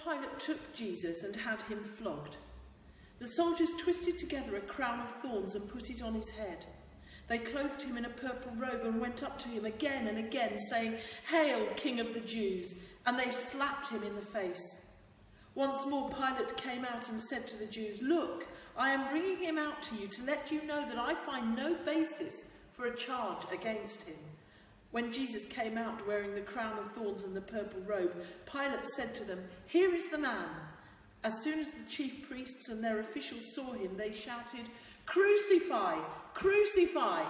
Pilate took Jesus and had him flogged. The soldiers twisted together a crown of thorns and put it on his head. They clothed him in a purple robe and went up to him again and again, saying, "Hail, King of the Jews!" And they slapped him in the face. Once more Pilate came out and said to the Jews, "Look, I am bringing him out to you to let you know that I find no basis for a charge against him." When Jesus came out wearing the crown of thorns and the purple robe, Pilate said to them, "Here is the man." As soon as the chief priests and their officials saw him, they shouted, "Crucify! Crucify!"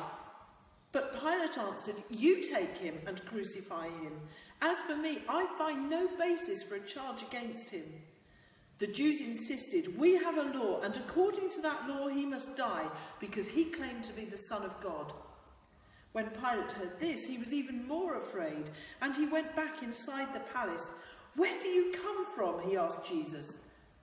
But Pilate answered, "You take him and crucify him. As for me, I find no basis for a charge against him." The Jews insisted, "We have a law, and according to that law he must die, because he claimed to be the Son of God." When Pilate heard this, he was even more afraid, and he went back inside the palace. "Where do you come from?" he asked Jesus.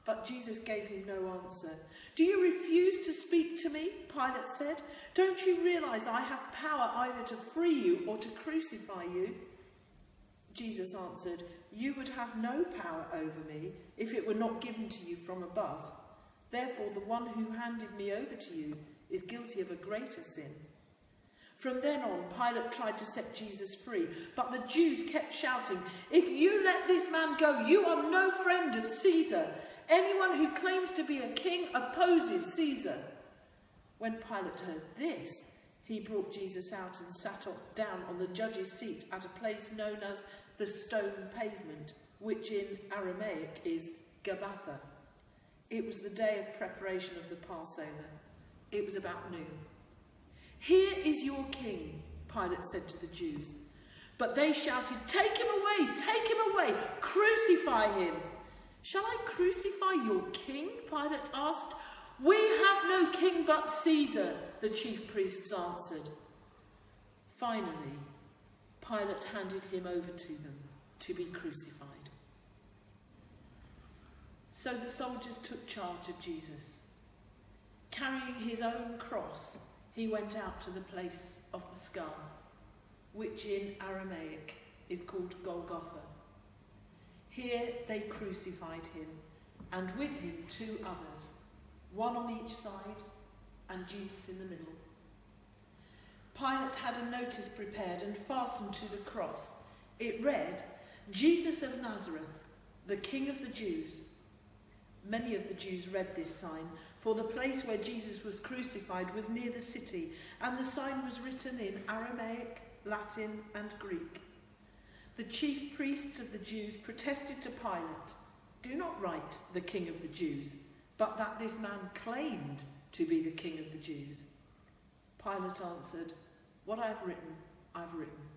But Jesus gave him no answer. "Do you refuse to speak to me?" Pilate said. "Don't you realize I have power either to free you or to crucify you?" Jesus answered, "You would have no power over me if it were not given to you from above. Therefore, the one who handed me over to you is guilty of a greater sin." From then on, Pilate tried to set Jesus free, but the Jews kept shouting, "If you let this man go, you are no friend of Caesar. Anyone who claims to be a king opposes Caesar." When Pilate heard this, he brought Jesus out and sat down on the judge's seat at a place known as the Stone Pavement, which in Aramaic is Gabbatha. It was the day of preparation of the Passover. It was about noon. "Here is your king," Pilate said to the Jews. But they shouted, take him away, crucify him." "Shall I crucify your king?" Pilate asked. "We have no king but Caesar," the chief priests answered. Finally, Pilate handed him over to them to be crucified. So the soldiers took charge of Jesus. Carrying his own cross, he went out to the place of the skull, which in Aramaic is called Golgotha. Here they crucified him, and with him 2 others, one on each side and Jesus in the middle. Pilate had a notice prepared and fastened to the cross. It read, "Jesus of Nazareth, the King of the Jews." Many of the Jews read this sign, for the place where Jesus was crucified was near the city, and the sign was written in Aramaic, Latin, and Greek. The chief priests of the Jews protested to Pilate, "Do not write the King of the Jews, but that this man claimed to be the King of the Jews." Pilate answered, "What I have written, I've written."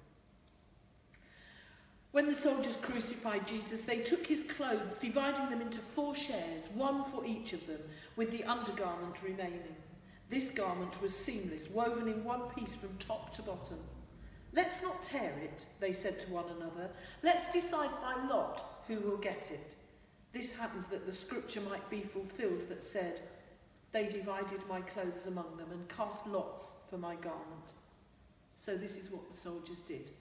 When the soldiers crucified Jesus, they took his clothes, dividing them into 4 shares, one for each of them, with the undergarment remaining. This garment was seamless, woven in one piece from top to bottom. "Let's not tear it," they said to one another. "Let's decide by lot who will get it." This happened that the scripture might be fulfilled that said, "They divided my clothes among them and cast lots for my garment." So this is what the soldiers did.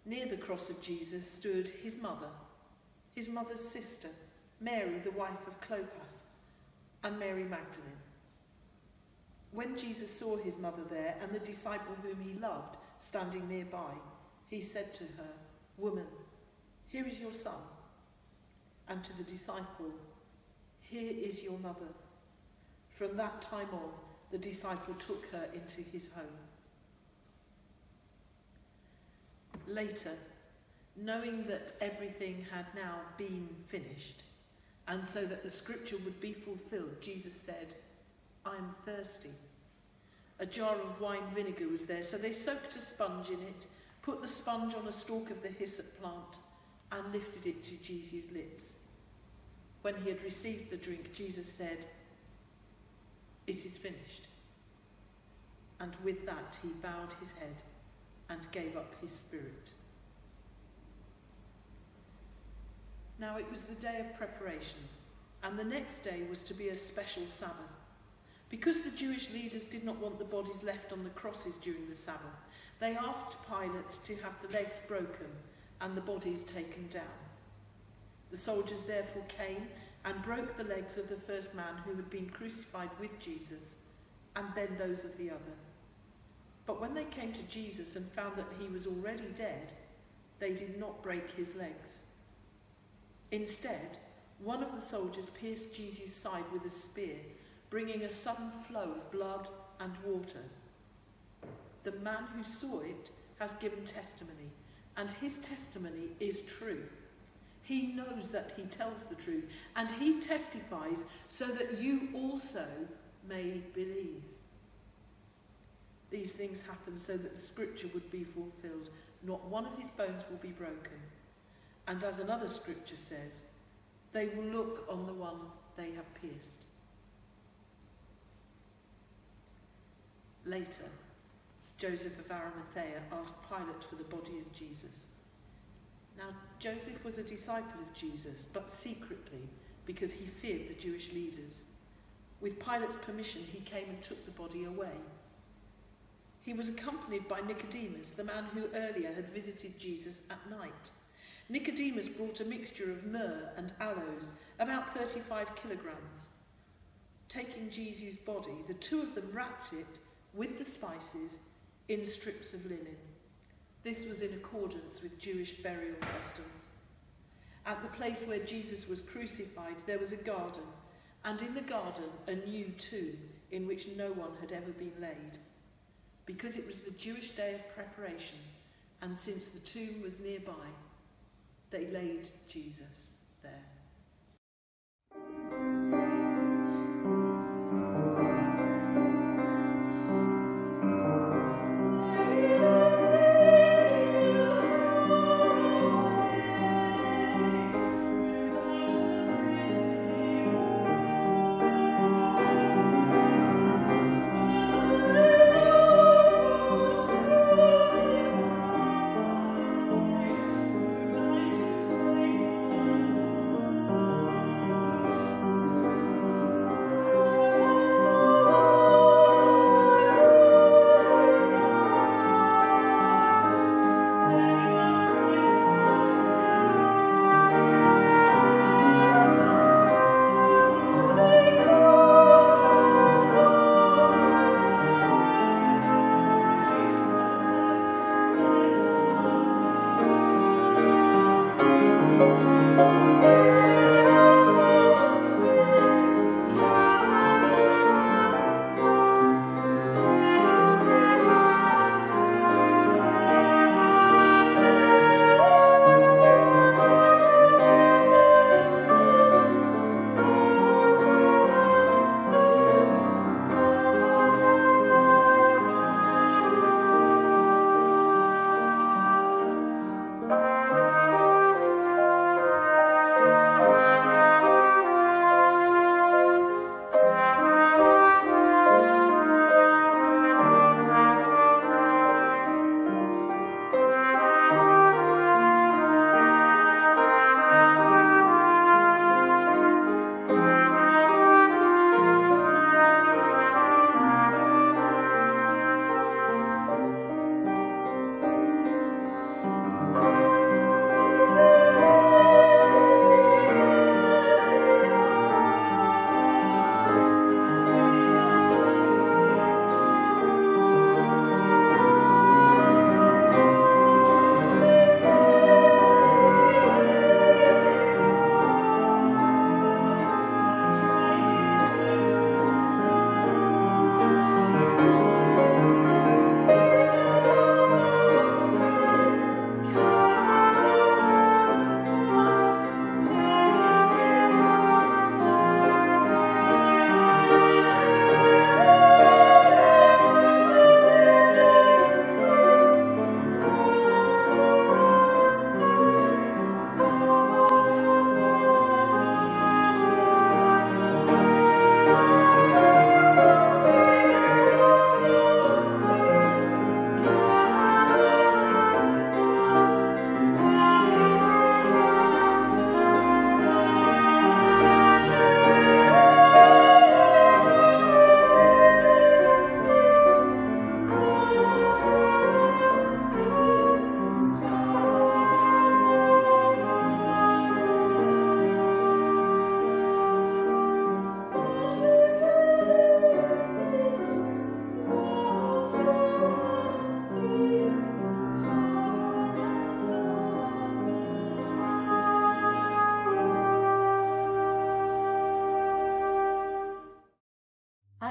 Near the cross of Jesus stood his mother's sister, Mary, the wife of Clopas, and Mary Magdalene. When Jesus saw his mother there and the disciple whom he loved standing nearby, he said to her, "Woman, here is your son." And to the disciple, "Here is your mother." From that time on, the disciple took her into his home. Later, knowing that everything had now been finished, and so that the scripture would be fulfilled, Jesus said, "I am thirsty." A jar of wine vinegar was there, so they soaked a sponge in it, put the sponge on a stalk of the hyssop plant, and lifted it to Jesus' lips. When he had received the drink, Jesus said, "It is finished." And with that he bowed his head and gave up his spirit. Now it was the day of preparation, and the next day was to be a special Sabbath. Because the Jewish leaders did not want the bodies left on the crosses during the Sabbath, they asked Pilate to have the legs broken and the bodies taken down. The soldiers therefore came and broke the legs of the first man who had been crucified with Jesus, and then those of the other. But when they came to Jesus and found that he was already dead, they did not break his legs. Instead, one of the soldiers pierced Jesus' side with a spear, bringing a sudden flow of blood and water. The man who saw it has given testimony, and his testimony is true. He knows that he tells the truth, and he testifies so that you also may believe. These things happened so that the scripture would be fulfilled. Not one of his bones will be broken. And as another scripture says, they will look on the one they have pierced. Later, Joseph of Arimathea asked Pilate for the body of Jesus. Now, Joseph was a disciple of Jesus, but secretly, because he feared the Jewish leaders. With Pilate's permission, he came and took the body away. He was accompanied by Nicodemus, the man who earlier had visited Jesus at night. Nicodemus brought a mixture of myrrh and aloes, about 35 kilograms. Taking Jesus' body, the two of them wrapped it with the spices in strips of linen. This was in accordance with Jewish burial customs. At the place where Jesus was crucified, there was a garden, and in the garden a new tomb in which no one had ever been laid. Because it was the Jewish day of preparation, and since the tomb was nearby, they laid Jesus there.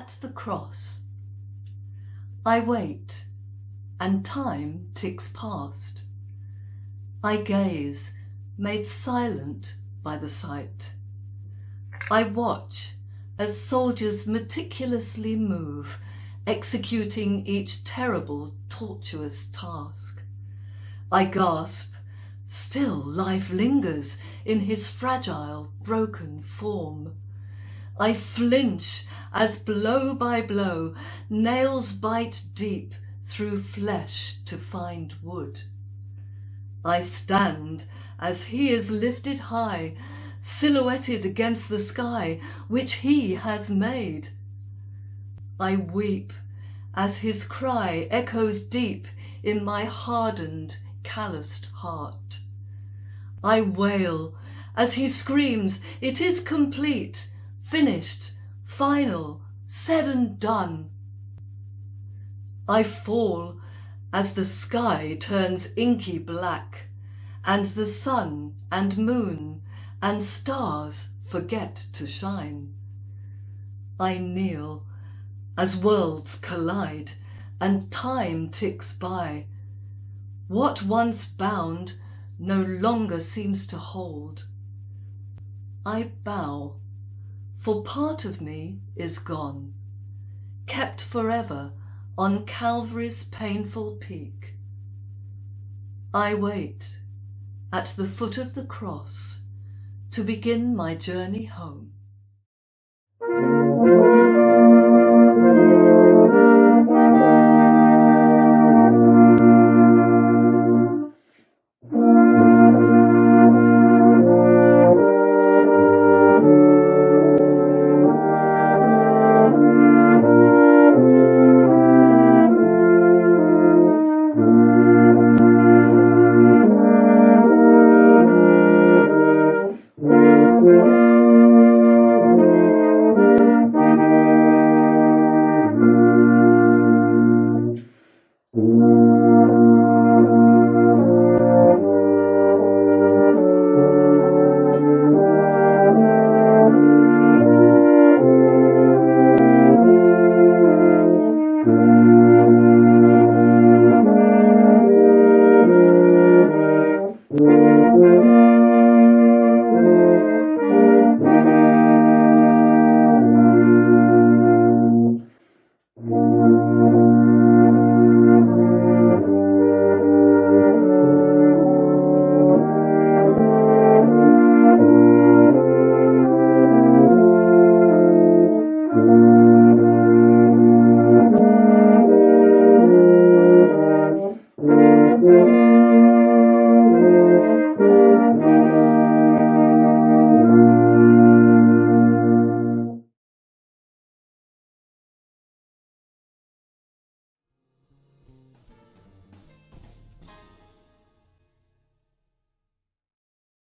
at the cross. I wait, and time ticks past. I gaze, made silent by the sight. I watch as soldiers meticulously move, executing each terrible, tortuous task. I gasp, still life lingers in his fragile, broken form. I flinch as blow by blow nails bite deep through flesh to find wood. I stand as he is lifted high, silhouetted against the sky which he has made. I weep as his cry echoes deep in my hardened, calloused heart. I wail as he screams, "It is complete, finished, final, said and done." I fall as the sky turns inky black, and the sun and moon and stars forget to shine. I kneel as worlds collide and time ticks by. What once bound no longer seems to hold. I bow, for part of me is gone, kept forever on Calvary's painful peak. I wait at the foot of the cross to begin my journey home.